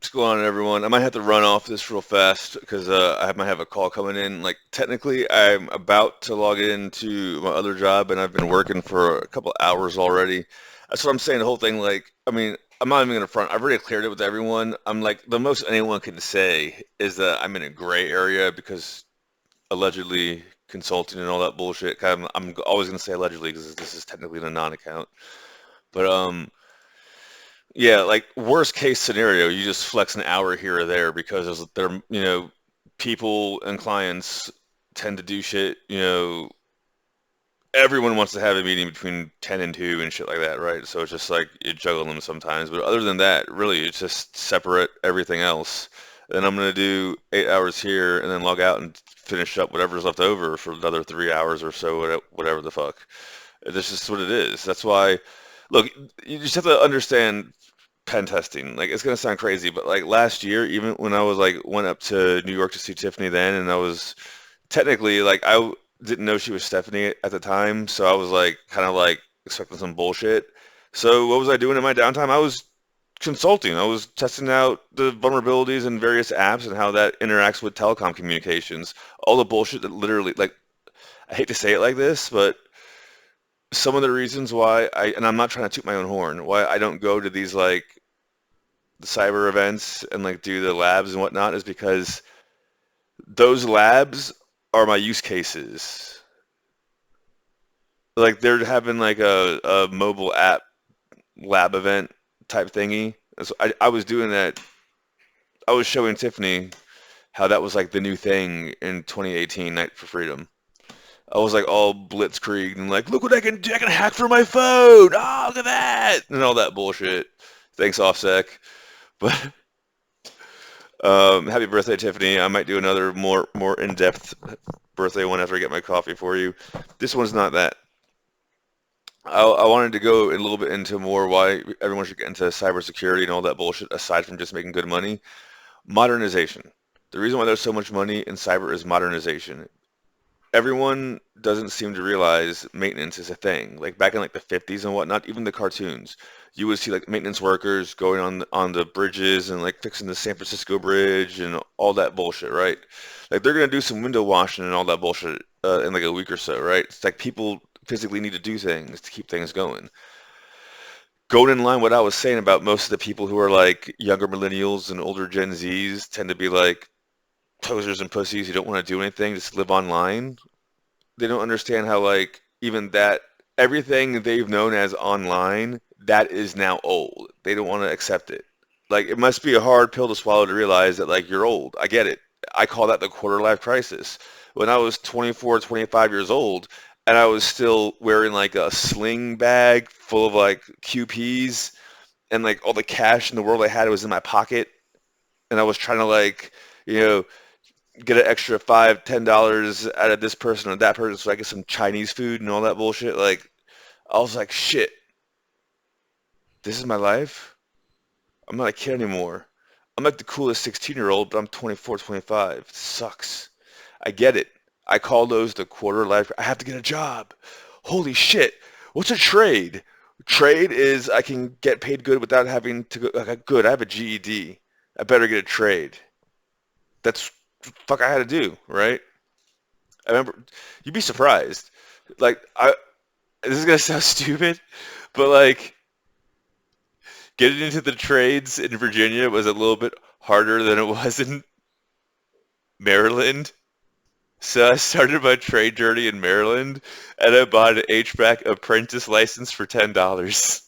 What's going on, everyone? I might have to run off this real fast because might have a call coming in. Like, technically, I'm about to log into my other job, and I've been working for a couple hours already. That's what I'm saying. The whole thing, like, I mean, I'm not even gonna front. I've already cleared it with everyone. I'm like, the most anyone can say is that I'm in a gray area because allegedly consulting and all that bullshit. I'm always gonna say allegedly because this is technically a non-account. But yeah, like worst case scenario, you just flex an hour here or there because people and clients tend to do shit, everyone wants to have a meeting between 10 and 2 and shit like that, right? So it's just like you juggle them sometimes. But other than that, really, it's just separate everything else. Then I'm going to do 8 hours here and then log out and finish up whatever's left over for another 3 hours or so, whatever the fuck. This is what it is. That's why, look, you just have to understand pen testing. Like it's gonna sound crazy, but like last year, even when I was like went up to New York to see Tiffany then, and I was technically like didn't know she was Stephanie at the time, so I was like kind of like expecting some bullshit. So what was I doing in my downtime? I was consulting. I was testing out the vulnerabilities in various apps and how that interacts with telecom communications. All the bullshit that literally like I hate to say it like this, but some of the reasons why and I'm not trying to toot my own horn, why I don't go to these like the cyber events and like do the labs and whatnot is because those labs are my use cases. Like they're having like a mobile app lab event type thingy. So I was doing that. I was showing Tiffany how that was like the new thing in 2018 Night for Freedom. I was like all blitzkrieg and like, look what I can do. I can hack from my phone. Oh, look at that. And all that bullshit. Thanks, OffSec. But happy birthday, Tiffany. I might do another more in-depth birthday one after I get my coffee for you. This one's not that. I wanted to go a little bit into more why everyone should get into cybersecurity and all that bullshit aside from just making good money. Modernization. The reason why there's so much money in cyber is modernization. Everyone doesn't seem to realize maintenance is a thing. Like back in like the 50s and whatnot, even the cartoons, you would see like maintenance workers going on the bridges and like fixing the San Francisco Bridge and all that bullshit, right? Like they're gonna do some window washing and all that bullshit in like a week or so, right? It's like people physically need to do things to keep things going. Going in line what I was saying about most of the people who are like younger millennials and older Gen Zs tend to be like posers and pussies who don't want to do anything, just live online. They don't understand how like even that everything they've known as online that is now old. They don't want to accept it. Like it must be a hard pill to swallow to realize that like you're old. I get it. I call that the quarter life crisis. When I was 24, 25 years old and I was still wearing like a sling bag full of like QPs and like all the cash in the world I had was in my pocket and I was trying to like, you know, get an extra $5, $10 out of this person or that person so I get some Chinese food and all that bullshit. Like, I was like, shit, this is my life. I'm not a kid anymore. I'm like the coolest 16-year-old, but I'm 24, 25. It sucks. I get it. I call those the quarter life. I have to get a job. Holy shit. What's a trade? Trade is I can get paid good without having to go. Like, good, I have a GED. I better get a trade. That's what the fuck I had to do, right? I remember you'd be surprised. Like this is gonna sound stupid, but like getting into the trades in Virginia was a little bit harder than it was in Maryland. So I started my trade journey in Maryland, and I bought an HVAC apprentice license for $10.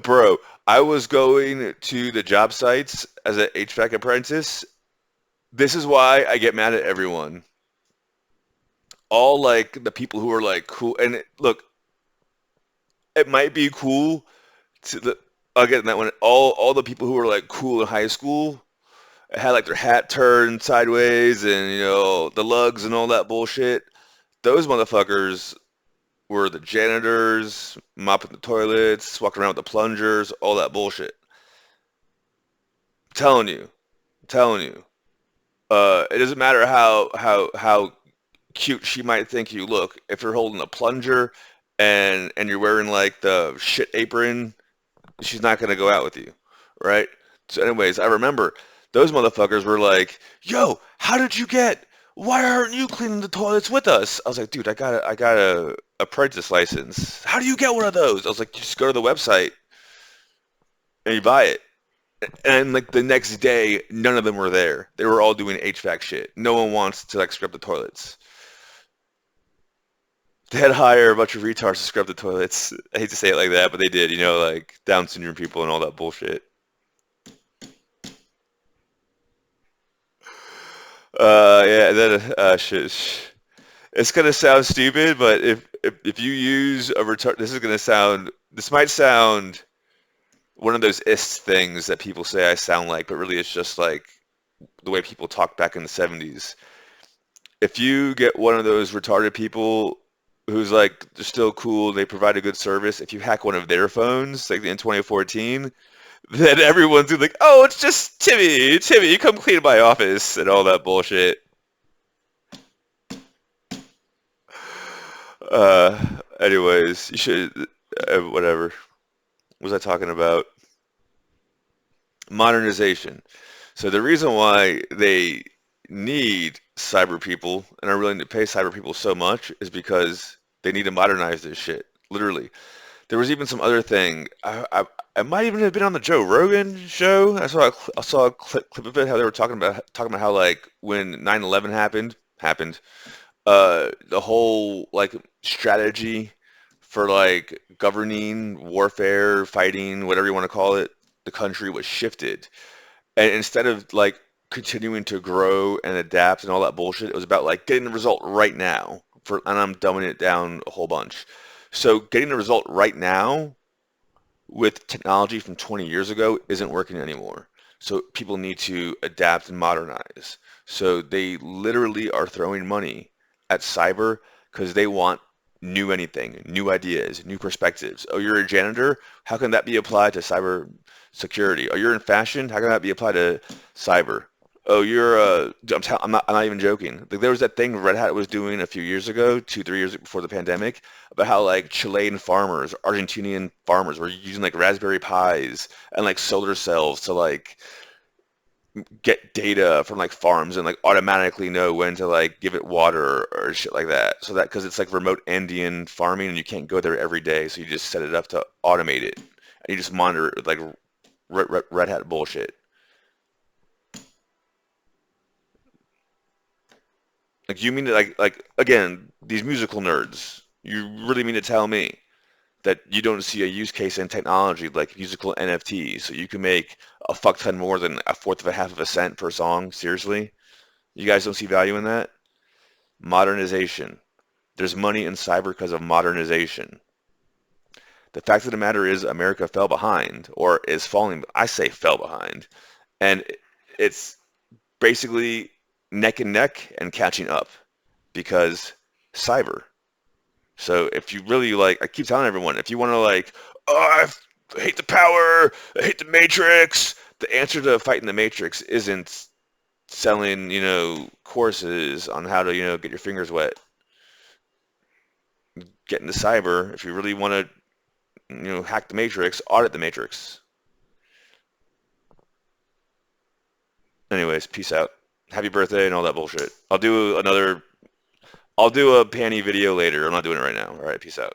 Bro, I was going to the job sites as an HVAC apprentice. This is why I get mad at everyone. All like the people who are like cool, and look, it might be cool to the again that one all the people who were like cool in high school had like their hat turned sideways and the lugs and all that bullshit. Those motherfuckers were the janitors, mopping the toilets, walking around with the plungers, all that bullshit. I'm telling you, I'm telling you. It doesn't matter how cute she might think you look. If you're holding a plunger and you're wearing like the shit apron she's not gonna go out with you, right? So, anyways, I remember those motherfuckers were like, "Yo, how did you get? Why aren't you cleaning the toilets with us?" I was like, "Dude, I got a apprentice license. How do you get one of those?" I was like, "You just go to the website and you buy it." And like the next day, none of them were there. They were all doing HVAC shit. No one wants to like scrub the toilets. They had to hire a bunch of retards to scrub the toilets. I hate to say it like that, but they did. Like Down syndrome people and all that bullshit. Yeah, that shit. It's gonna sound stupid, but if you use a retard, this might sound one of those ist things that people say I sound like, but really it's just like the way people talked back in the 70s. If you get one of those retarded people who's like they're still cool, they provide a good service, if you hack one of their phones, like in 2014, then everyone's gonna be like, oh, it's just Timmy, come clean my office and all that bullshit. Uh, anyways, you should, whatever. What was I talking about? Modernization. So the reason why they need cyber people and are willing to pay cyber people so much is because they need to modernize this shit. Literally. There was even some other thing. I might even have been on the Joe Rogan show. I saw a clip of it how they were talking about how like when 9/11 happened, the whole like strategy for like governing warfare, fighting, whatever you want to call it, the country was shifted. And instead of like continuing to grow and adapt and all that bullshit, it was about like getting the result right now. And I'm dumbing it down a whole bunch. So getting the result right now with technology from 20 years ago isn't working anymore. So people need to adapt and modernize. So they literally are throwing money at cyber because they want new anything, new ideas, new perspectives. Oh, you're a janitor? How can that be applied to cyber security? Oh, you're in fashion? How can that be applied to cyber? Oh, I'm not even joking. Like there was that thing Red Hat was doing a few years ago, 2, 3 years before the pandemic, about how like Chilean farmers, Argentinian farmers were using like Raspberry Pis and like solar cells to like get data from like farms and like automatically know when to like give it water or shit like that. So that because it's like remote Andean farming and you can't go there every day, so you just set it up to automate it and you just monitor it with like Red Hat bullshit. Like you mean to like again, these musical nerds, you really mean to tell me that you don't see a use case in technology like musical NFTs, so you can make a fuck ton more than a fourth of a half of a cent per song? Seriously? You guys don't see value in that? Modernization. There's money in cyber because of modernization. The fact of the matter is America fell behind, or is falling, I say fell behind, and it's basically neck and neck and catching up because cyber. So if you really like, I keep telling everyone, if you want to like, oh, I hate the power, I hate the Matrix, the answer to fighting the Matrix isn't selling, courses on how to, get your fingers wet. Get into cyber. If you really want to, hack the Matrix, audit the Matrix. Anyways, peace out. Happy birthday and all that bullshit. I'll do a panty video later. I'm not doing it right now. All right, peace out.